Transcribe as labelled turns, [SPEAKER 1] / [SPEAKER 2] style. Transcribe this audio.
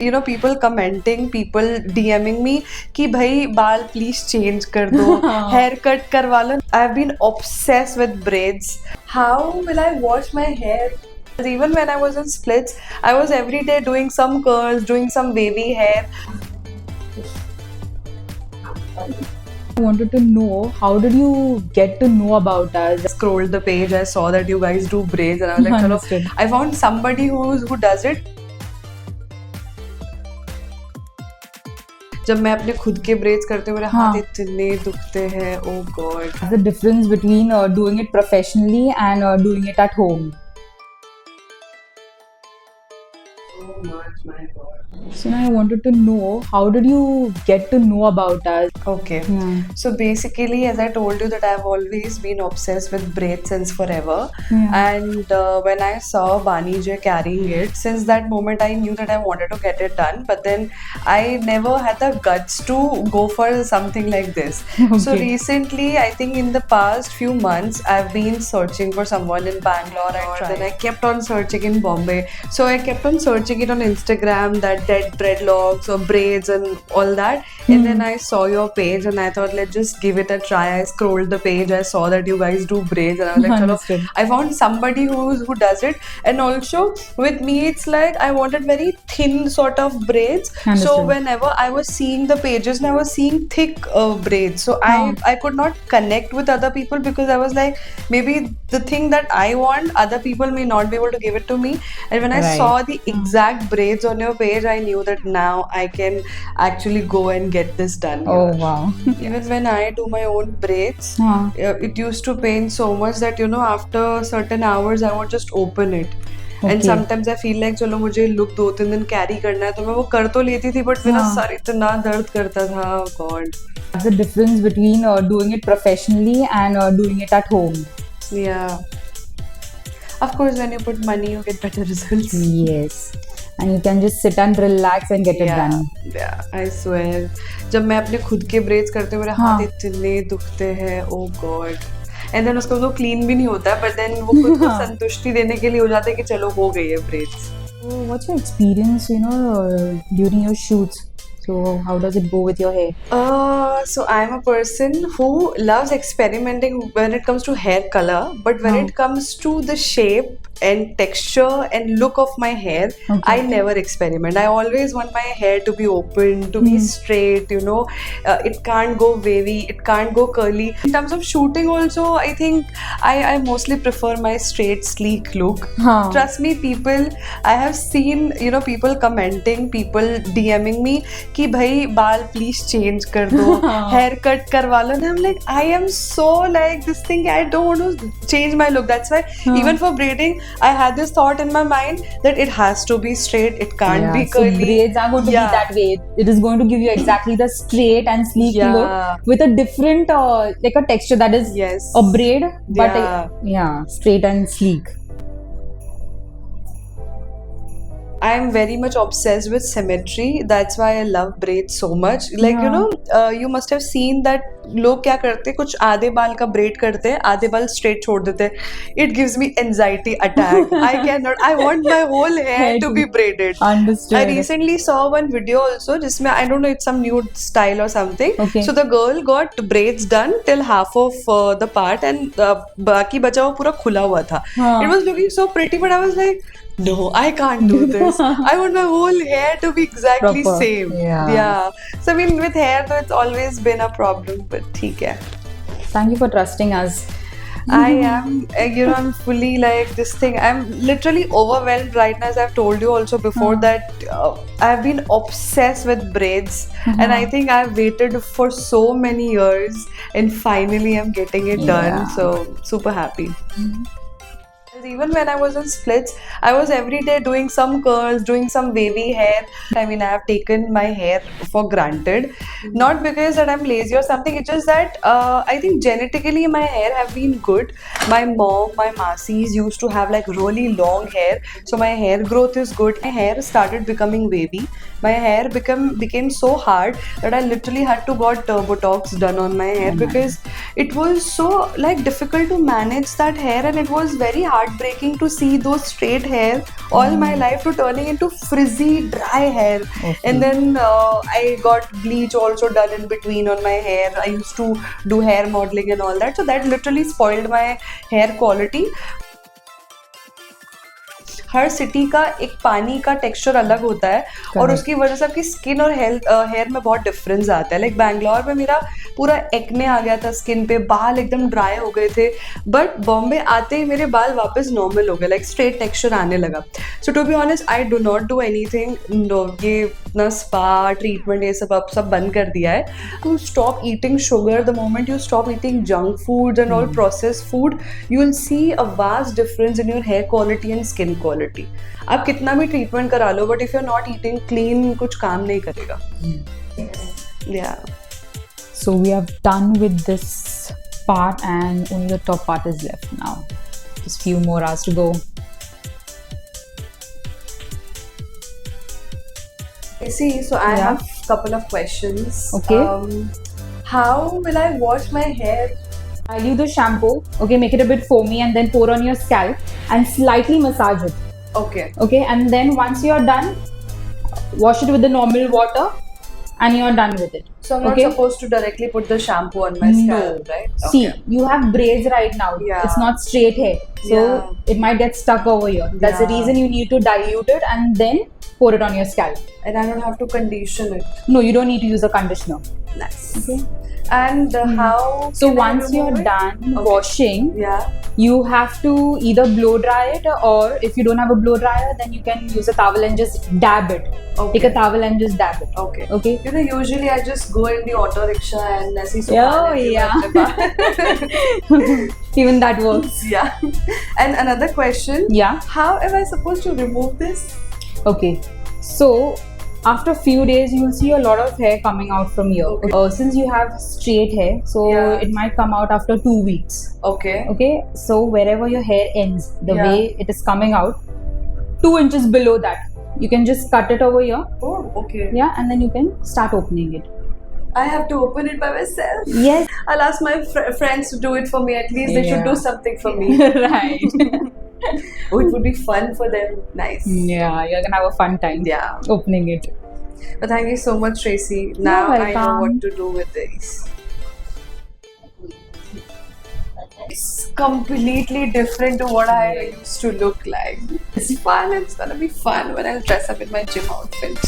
[SPEAKER 1] people commenting, people DMing me कि भाई बाल please change कर दो, haircut करवा लो. I've been obsessed with braids. How will I wash my hair? Even when I was in splits, I was every day doing some curls, doing some wavy hair.
[SPEAKER 2] I wanted to know, how did you get to know about us?
[SPEAKER 1] Scrolled the page, I saw that you guys do braids, and I was like, chalo,
[SPEAKER 2] Understood.
[SPEAKER 1] I found somebody who does it. जब मैं अपने खुद के breads करती हूँ मेरे हाथ इतने दुखते हैं. Oh God.
[SPEAKER 2] What's the difference between doing it professionally and doing it at home?
[SPEAKER 1] So much, my God.
[SPEAKER 2] So now I wanted to know, how did you get to know about us?
[SPEAKER 1] Okay.
[SPEAKER 2] Yeah.
[SPEAKER 1] So basically, as I told you that I've always been obsessed with braids since forever.
[SPEAKER 2] Yeah.
[SPEAKER 1] And when I saw Bani J carrying it, since that moment I knew that I wanted to get it done. But then I never had the guts to go for something like this. So recently, I think in the past few months, I've been searching for someone in Bangalore. Then I kept on searching in Bombay. So I kept on searching it on Instagram, that dead dreadlocks or braids and all that. And then I saw your page and I thought, let's just give it a try. I scrolled the page, I saw that you guys do braids, and I was like,
[SPEAKER 2] Understood.
[SPEAKER 1] chalo, I found somebody who does it. And also with me, it's like I wanted very thin sort of braids.
[SPEAKER 2] Understood.
[SPEAKER 1] So whenever I was seeing the pages and I was seeing thick braids, so I could not connect with other people because I was like, maybe the thing that I want, other people may not be able to give it to me. And when I saw the exact braids on your page, I knew that now I can actually go and get this done.
[SPEAKER 2] Oh,
[SPEAKER 1] here.
[SPEAKER 2] wow.
[SPEAKER 1] Even when I do my own braids,
[SPEAKER 2] हाँ.
[SPEAKER 1] it used to pain so much that after certain hours I would just open it. And
[SPEAKER 2] Okay.
[SPEAKER 1] sometimes I feel like चलो मुझे look 2-3 दिन carry करना है तो मैं वो कर तो लेती थी but मेरा सर इतना दर्द करता था. Oh God.
[SPEAKER 2] What's the difference between doing it professionally and doing it at home?
[SPEAKER 1] Yeah. Of course, when you put money, you get better results.
[SPEAKER 2] Yes. And you can just sit and relax and get it done.
[SPEAKER 1] Yeah, I swear. जब मैं अपने खुद के braids करती हूँ मेरे हाथ इतने दुखते हैं. Oh God. And then उसको तो clean भी नहीं होता है, but then वो खुद को संतुष्टि देने के लिए हो जाता है कि चलो हो गई है braids.
[SPEAKER 2] So what's your experience, during your shoots? So how does it go with your hair?
[SPEAKER 1] So I'm a person who loves experimenting when it comes to hair color, but when it comes to the shape and texture and look of my hair, I never experiment. I always want my hair to be open, to be straight, it can't go wavy, it can't go curly. In terms of shooting also, I think I mostly prefer my straight, sleek look. Trust me, people, I have seen, people commenting, people DMing me कि भाई बाल please change कर दो, haircut करवा लो. And I'm like, I am so like this thing, I don't want to change my look. That's why even for braiding, I had this thought in my mind that it has to be straight, it can't be curly.
[SPEAKER 2] So braids are going to be that way. It is going to give you exactly the straight and sleek look with a different like a texture that is a braid, but straight and sleek.
[SPEAKER 1] I am very much obsessed with symmetry. That's why I love braids so much. Like, you must have seen that लोग क्या करते हैं, कुछ आधे बाल का braid करते हैं, आधे बाल straight छोड़ देते हैं. It gives me anxiety attack. I cannot. I want my whole hair to be braided.
[SPEAKER 2] Understood.
[SPEAKER 1] I recently saw one video also जिसमें I don't know, it's some nude style or something.
[SPEAKER 2] Okay.
[SPEAKER 1] So the girl got braids done till half of the part and बाकी बचा हुआ पूरा खुला हुआ था. It was looking so pretty, but I was like, no, I can't do this. I want my whole hair to be exactly same. Yeah. So I mean, with hair, though, it's always been a problem, but ठीक है.
[SPEAKER 2] Thank you for trusting us.
[SPEAKER 1] I am, I'm fully like this thing. I'm literally overwhelmed right now, as I've told you also before that I've been obsessed with braids, and I think I've waited for so many years, and finally I'm getting it done. So super happy. Even when I was in splits, I was every day doing some curls, doing some wavy hair. I mean, I have taken my hair for granted. Not because that I'm lazy or something, it's just that I think genetically my hair have been good. My mom, my masis used to have like really long hair. So my hair growth is good. My hair started becoming wavy. My hair became so hard that I literally had to got Botox done on my hair because it was so like difficult to manage that hair, and it was very hard heartbreaking to see those straight hair all my life to turning into frizzy, dry hair. And then I got bleach also done in between on my hair. I used to do hair modeling and all that. So that literally spoiled my hair quality. Her city का एक पानी का texture अलग होता है और उसकी वजह से आपकी स्किन और हेयर में बहुत डिफरेंस आता है. लाइक बैंगलोर में मेरा पूरा एक्ने आ गया था स्किन पे, बाल एकदम ड्राई हो गए थे, बट बॉम्बे आते ही मेरे बाल वापस नॉर्मल हो गए, लाइक स्ट्रेट टेक्सचर आने लगा. So to be honest I do not do anything. ये अपना स्पा ट्रीटमेंट ये सब बंद कर दिया है. To stop eating sugar. The moment you stop eating junk food and all processed food, you will see a vast difference in your hair quality and skin quality. आप कितना भी ट्रीटमेंट करा लो, but if you are not eating clean, कुछ काम नहीं करेगा. या
[SPEAKER 2] So we have done with this part and only the top part is left now. Just few more hours to go.
[SPEAKER 1] See, so I have couple of questions.
[SPEAKER 2] Okay.
[SPEAKER 1] How will I wash my hair?
[SPEAKER 2] I'll use the shampoo. Okay, make it a bit foamy and then pour on your scalp and slightly massage it.
[SPEAKER 1] Okay.
[SPEAKER 2] Okay, and then once you're done, wash it with the normal water and you're done with it.
[SPEAKER 1] So I'm not supposed to directly put the shampoo on my scalp, right? Okay.
[SPEAKER 2] See, you have braids right now.
[SPEAKER 1] Yeah.
[SPEAKER 2] It's not straight hair. So it might get stuck over here. That's the reason you need to dilute it and then pour it on your scalp.
[SPEAKER 1] And I don't have to condition it.
[SPEAKER 2] No, you don't need to use a conditioner.
[SPEAKER 1] Nice.
[SPEAKER 2] Okay.
[SPEAKER 1] And how?
[SPEAKER 2] So
[SPEAKER 1] can I
[SPEAKER 2] once you're
[SPEAKER 1] remove it?
[SPEAKER 2] done washing,
[SPEAKER 1] Yeah.
[SPEAKER 2] you have to either blow dry it, or if you don't have a blow dryer, then you can use a towel and just dab it.
[SPEAKER 1] Okay.
[SPEAKER 2] Take a towel and just dab it.
[SPEAKER 1] Okay.
[SPEAKER 2] Okay.
[SPEAKER 1] You know, usually I just go in the auto rickshaw and I see
[SPEAKER 2] Even that works.
[SPEAKER 1] Yeah. And another question.
[SPEAKER 2] Yeah.
[SPEAKER 1] How am I supposed to remove this?
[SPEAKER 2] Okay. So after a few days, you will see a lot of hair coming out from here.
[SPEAKER 1] Okay.
[SPEAKER 2] Since you have straight hair, so it might come out after 2 weeks.
[SPEAKER 1] Okay.
[SPEAKER 2] Okay. So wherever your hair ends, the way it is coming out, 2 inches below that, you can just cut it over here.
[SPEAKER 1] Oh, okay.
[SPEAKER 2] Yeah, and then you can start opening it.
[SPEAKER 1] I have to open it by myself.
[SPEAKER 2] Yes.
[SPEAKER 1] I'll ask my friends to do it for me. At least they should do something for me.
[SPEAKER 2] Right.
[SPEAKER 1] Oh, it would be fun for them. Nice.
[SPEAKER 2] Yeah, you're gonna have a fun time.
[SPEAKER 1] Yeah.
[SPEAKER 2] Opening it.
[SPEAKER 1] But thank you so much, Tracy. Now I know what to do with this. It's completely different to what I used to look like. It's fun. It's gonna be fun when I dress up in my gym outfit.